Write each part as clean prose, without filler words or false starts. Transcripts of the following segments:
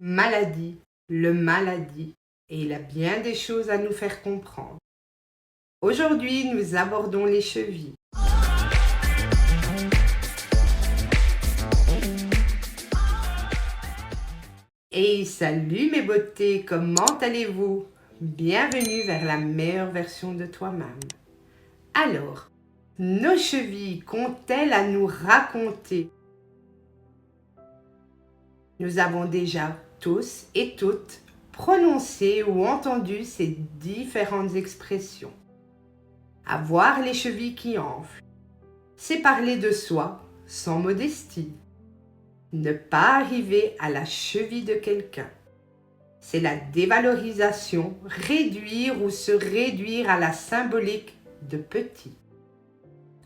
Maladie, le maladie, et il a bien des choses à nous faire comprendre. Aujourd'hui, nous abordons les chevilles. Et salut mes beautés, comment allez-vous? Bienvenue vers la meilleure version de toi-même. Alors, nos chevilles qu'ont-elles à nous raconter? Nous avons déjà tous et toutes prononcé ou entendu ces différentes expressions. Avoir les chevilles qui enflent, c'est parler de soi sans modestie. Ne pas arriver à la cheville de quelqu'un, c'est la dévalorisation, réduire ou se réduire à la symbolique de petit.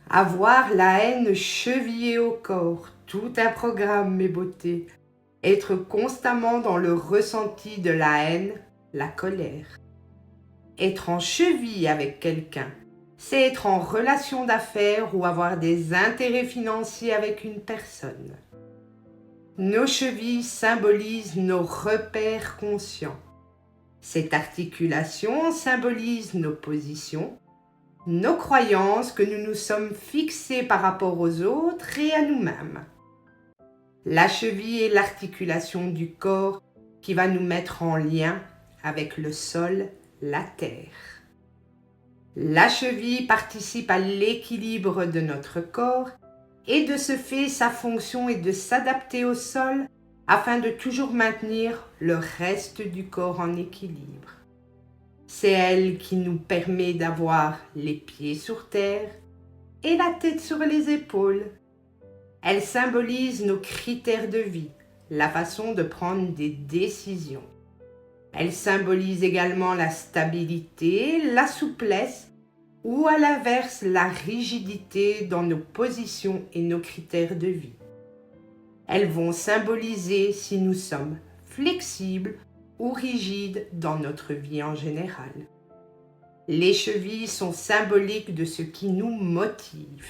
Avoir la haine chevillée au corps, tout un programme mes beautés. Être constamment dans le ressenti de la haine, la colère. Être en cheville avec quelqu'un, c'est être en relation d'affaires ou avoir des intérêts financiers avec une personne. Nos chevilles symbolisent nos repères conscients. Cette articulation symbolise nos positions, nos croyances que nous nous sommes fixées par rapport aux autres et à nous-mêmes. La cheville est l'articulation du corps qui va nous mettre en lien avec le sol, la terre. La cheville participe à l'équilibre de notre corps et de ce fait, sa fonction est de s'adapter au sol afin de toujours maintenir le reste du corps en équilibre. C'est elle qui nous permet d'avoir les pieds sur terre et la tête sur les épaules. Elle symbolise nos critères de vie, la façon de prendre des décisions. Elle symbolise également la stabilité, la souplesse ou à l'inverse la rigidité dans nos positions et nos critères de vie. Elles vont symboliser si nous sommes flexibles ou rigides dans notre vie en général. Les chevilles sont symboliques de ce qui nous motive.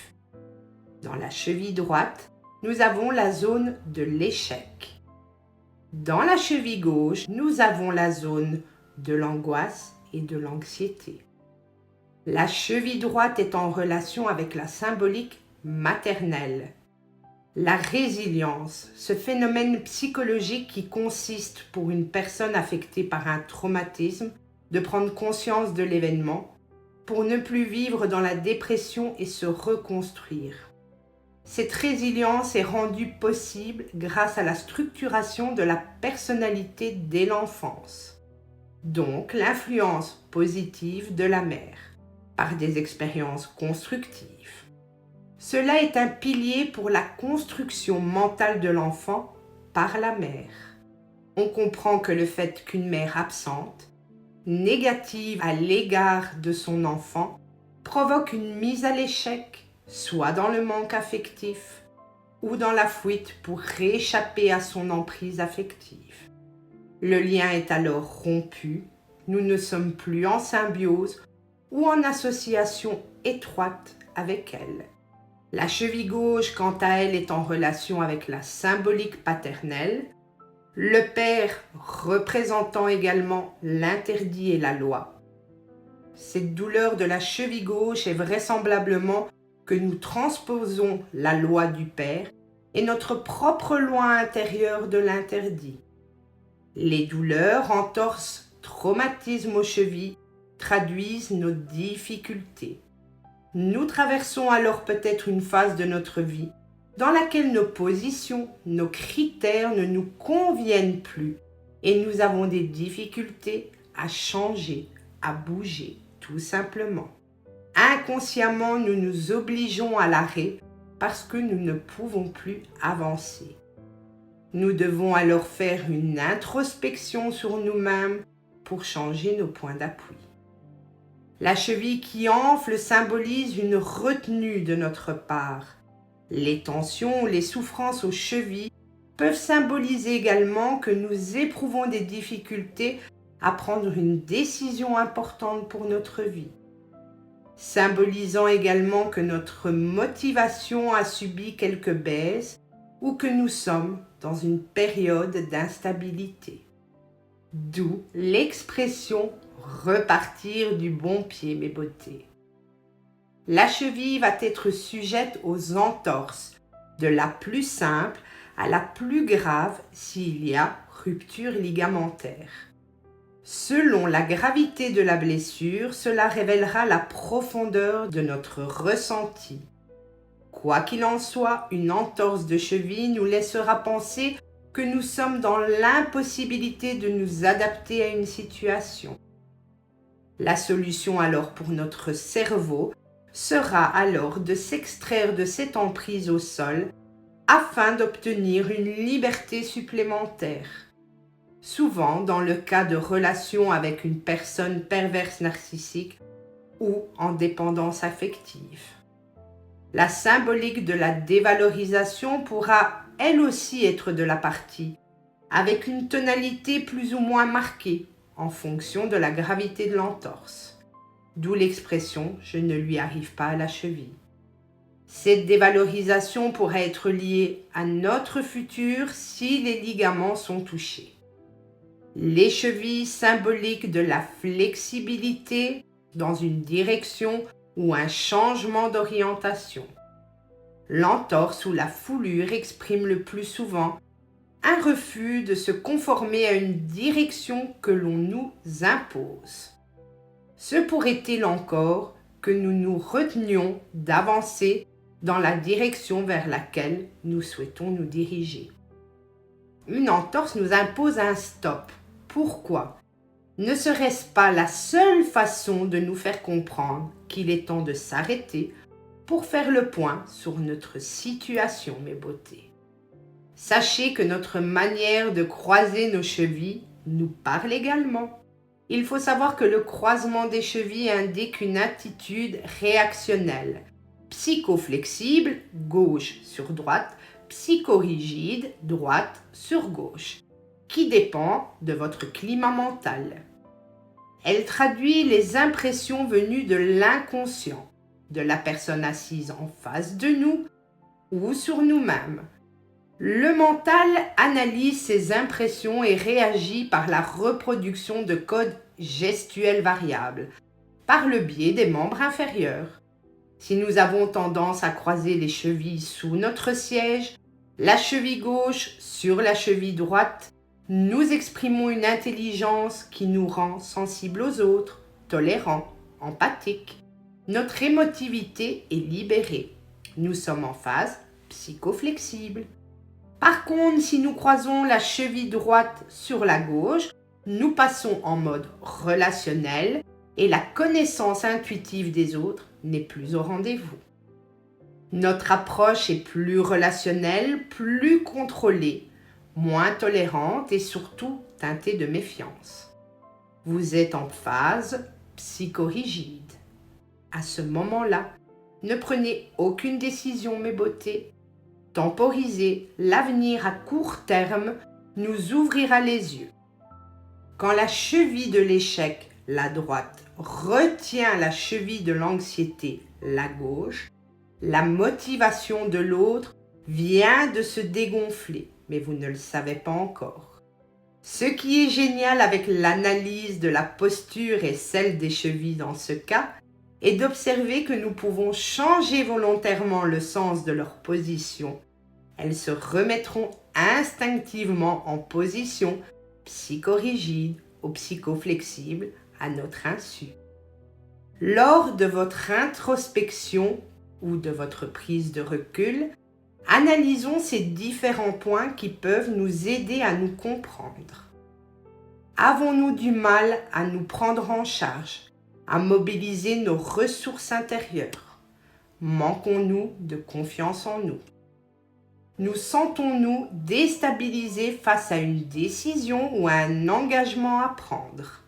Dans la cheville droite, nous avons la zone de l'échec. Dans la cheville gauche, nous avons la zone de l'angoisse et de l'anxiété. La cheville droite est en relation avec la symbolique maternelle. La résilience, ce phénomène psychologique qui consiste pour une personne affectée par un traumatisme de prendre conscience de l'événement pour ne plus vivre dans la dépression et se reconstruire. Cette résilience est rendue possible grâce à la structuration de la personnalité dès l'enfance, donc l'influence positive de la mère, par des expériences constructives. Cela est un pilier pour la construction mentale de l'enfant par la mère. On comprend que le fait qu'une mère absente, négative à l'égard de son enfant, provoque une mise à l'échec, soit dans le manque affectif ou dans la fuite pour rééchapper à son emprise affective. Le lien est alors rompu, nous ne sommes plus en symbiose ou en association étroite avec elle. La cheville gauche, quant à elle, est en relation avec la symbolique paternelle, le père représentant également l'interdit et la loi. Cette douleur de la cheville gauche est vraisemblablement que nous transposons la loi du père et notre propre loi intérieure de l'interdit. Les douleurs, entorses, traumatismes aux chevilles traduisent nos difficultés. Nous traversons alors peut-être une phase de notre vie dans laquelle nos positions, nos critères ne nous conviennent plus et nous avons des difficultés à changer, à bouger, tout simplement. Inconsciemment, nous nous obligeons à l'arrêt parce que nous ne pouvons plus avancer. Nous devons alors faire une introspection sur nous-mêmes pour changer nos points d'appui. La cheville qui enfle symbolise une retenue de notre part. Les tensions, les souffrances aux chevilles peuvent symboliser également que nous éprouvons des difficultés à prendre une décision importante pour notre vie, symbolisant également que notre motivation a subi quelques baisses ou que nous sommes dans une période d'instabilité. D'où l'expression « repartir du bon pied, mes beautés ». La cheville va être sujette aux entorses, de la plus simple à la plus grave s'il y a rupture ligamentaire. Selon la gravité de la blessure, cela révélera la profondeur de notre ressenti. Quoi qu'il en soit, une entorse de cheville nous laissera penser que nous sommes dans l'impossibilité de nous adapter à une situation. La solution alors pour notre cerveau sera alors de s'extraire de cette emprise au sol afin d'obtenir une liberté supplémentaire. Souvent dans le cas de relations avec une personne perverse narcissique ou en dépendance affective. La symbolique de la dévalorisation pourra elle aussi être de la partie, avec une tonalité plus ou moins marquée en fonction de la gravité de l'entorse. D'où l'expression « je ne lui arrive pas à la cheville ». Cette dévalorisation pourrait être liée à notre futur si les ligaments sont touchés. Les chevilles symboliques de la flexibilité dans une direction ou un changement d'orientation. L'entorse ou la foulure exprime le plus souvent un refus de se conformer à une direction que l'on nous impose. Se pourrait-il encore que nous nous retenions d'avancer dans la direction vers laquelle nous souhaitons nous diriger? Une entorse nous impose un stop. Pourquoi? Ne serait-ce pas la seule façon de nous faire comprendre qu'il est temps de s'arrêter pour faire le point sur notre situation, mes beautés? Sachez que notre manière de croiser nos chevilles nous parle également. Il faut savoir que le croisement des chevilles indique une attitude réactionnelle, psychoflexible, gauche sur droite, psychorigide, droite sur gauche, qui dépend de votre climat mental. Elle traduit les impressions venues de l'inconscient, de la personne assise en face de nous ou sur nous-mêmes. Le mental analyse ces impressions et réagit par la reproduction de codes gestuels variables, par le biais des membres inférieurs. Si nous avons tendance à croiser les chevilles sous notre siège, la cheville gauche sur la cheville droite, nous exprimons une intelligence qui nous rend sensibles aux autres, tolérants, empathiques. Notre émotivité est libérée. Nous sommes en phase psychoflexible. Par contre, si nous croisons la cheville droite sur la gauche, nous passons en mode relationnel et la connaissance intuitive des autres n'est plus au rendez-vous. Notre approche est plus relationnelle, plus contrôlée, moins tolérante et surtout teintée de méfiance. Vous êtes en phase psychorigide. À ce moment-là, ne prenez aucune décision, mes beautés. Temporiser l'avenir à court terme nous ouvrira les yeux. Quand la cheville de l'échec, la droite, retient la cheville de l'anxiété, la gauche, la motivation de l'autre vient de se dégonfler, mais vous ne le savez pas encore. Ce qui est génial avec l'analyse de la posture et celle des chevilles dans ce cas, est d'observer que nous pouvons changer volontairement le sens de leur position. Elles se remettront instinctivement en position psychorigide ou psychoflexible à notre insu. Lors de votre introspection ou de votre prise de recul, analysons ces différents points qui peuvent nous aider à nous comprendre. Avons-nous du mal à nous prendre en charge, à mobiliser nos ressources intérieures? Manquons-nous de confiance en nous? Nous sentons-nous déstabilisés face à une décision ou à un engagement à prendre?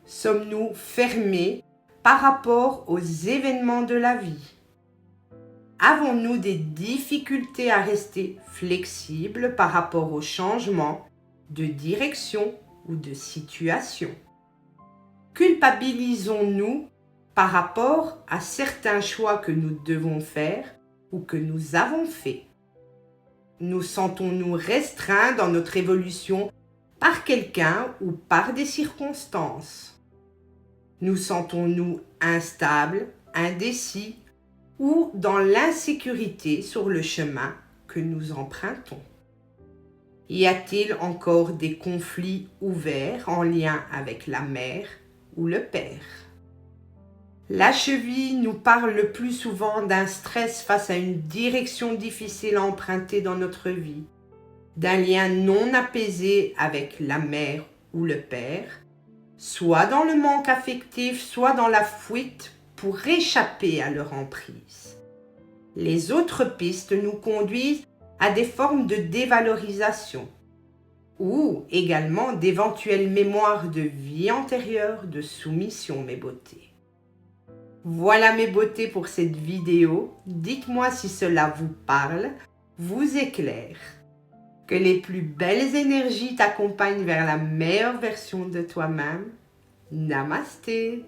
Sommes-nous fermés par rapport aux événements de la vie? Avons-nous des difficultés à rester flexibles par rapport aux changements de direction ou de situation? Culpabilisons-nous par rapport à certains choix que nous devons faire ou que nous avons faits? nous sentons-nous restreints dans notre évolution par quelqu'un ou par des circonstances? Nous sentons-nous instables, indécis ou dans l'insécurité sur le chemin que nous empruntons? Y a-t-il encore des conflits ouverts en lien avec la mère ou le père? La cheville nous parle le plus souvent d'un stress face à une direction difficile à emprunter dans notre vie, d'un lien non apaisé avec la mère ou le père, soit dans le manque affectif, soit dans la fuite pour échapper à leur emprise. Les autres pistes nous conduisent à des formes de dévalorisation ou également d'éventuelles mémoires de vie antérieure de soumission, mes beautés. Voilà mes beautés pour cette vidéo. Dites-moi si cela vous parle, vous éclaire. Que les plus belles énergies t'accompagnent vers la meilleure version de toi-même. Namasté.